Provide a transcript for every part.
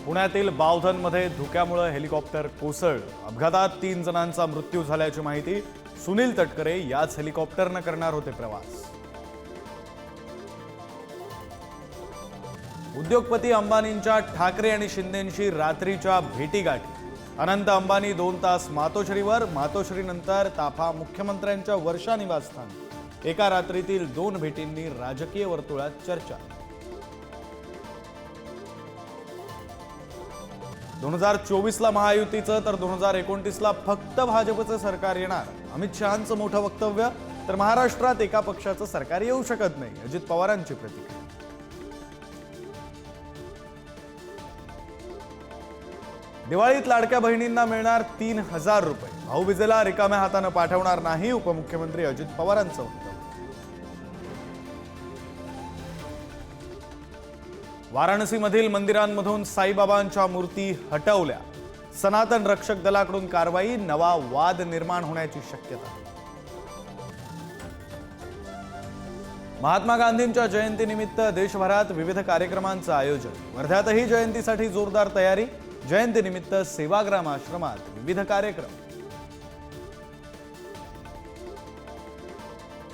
पुण्यातील बावधनमध्ये धुक्यामुळे हेलिकॉप्टर कोसळलं। अपघातात 3 जणांचा मृत्यू झाल्याची माहिती। सुनील तटकरे याच हेलिकॉप्टरनं करणार होते प्रवास। उद्योगपती अंबानींच्या ठाकरे आणि शिंदेंशी रात्रीच्या भेटीगाठी। अनंत अंबानी 2 तास मातोश्रीवर, मातोश्रीनंतर ताफा मुख्यमंत्र्यांच्या वर्षा निवासस्थान। एका रात्रीतील 2 भेटींनी राजकीय वर्तुळात चर्चा। 2024ला महायुतीचं तर 2029ला फक्त भाजपचं सरकार येणार। अमित शहांचं मोठं वक्तव्य। तर महाराष्ट्रात एका पक्षाचं सरकार येऊ शकत नाही, अजित पवारांची प्रतिक्रिया। दिवाळीत लाडक्या बहिणींना मिळणार 3000 रुपये। भाऊबीजेला रिकाम्या हाताने पाठवणार नाही, उपमुख्यमंत्री अजित पवारांचं वक्तव्य। वाराणसीमधील मंदिरांमधून साईबाबांच्या मूर्ती हटवल्या। सनातन रक्षक दलाकडून कारवाई। नवा वाद निर्माण होण्याची शक्यता। महात्मा गांधींच्या जयंतीनिमित्त देशभरात विविध कार्यक्रमांचं आयोजन। वर्ध्यातही जयंतीसाठी जोरदार तयारी। जयंतीनिमित्त सेवाग्राम आश्रमात विविध कार्यक्रम।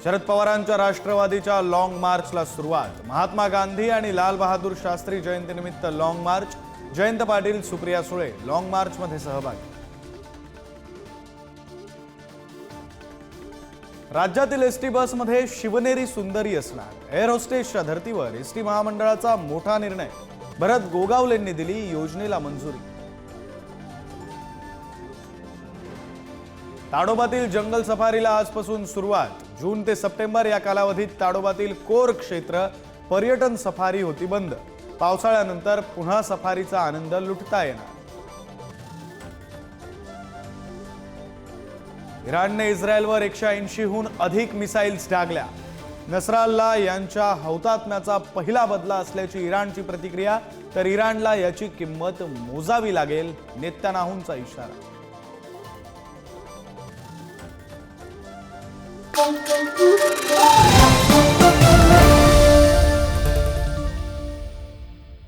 शरद पवारांच्या राष्ट्रवादीच्या लॉंग मार्चला सुरुवात। महात्मा गांधी आणि लाल बहादूर शास्त्री जयंतीनिमित्त long march. Jayant Patil, Supriya Sule long मार्चमध्ये सहभागी। राज्यातील एसटी बसमध्ये शिवनेरी सुंदरी असणार। एअर होस्टेसच्या धर्तीवर एसटी महामंडळाचा मोठा निर्णय। भरत गोगावलेंनी दिली योजनेला मंजुरी। ताडोबातील जंगल सफारीला आजपासून सुरुवात। जून ते सप्टेंबर या कालावधीत ताडोबातील कोर क्षेत्र पर्यटन सफारी होती बंद। पावसाळ्यानंतर पुन्हा सफारीचा आनंद लुटता येणार। इराणने इस्रायलवर 180हून अधिक मिसाईल्स डागल्या। नसराल्ला यांच्या हौतात्म्याचा पहिला बदला असल्याची इराणची प्रतिक्रिया। तर इराणला याची किंमत मोजावी लागेल, नेत्यानाहूंचा इशारा।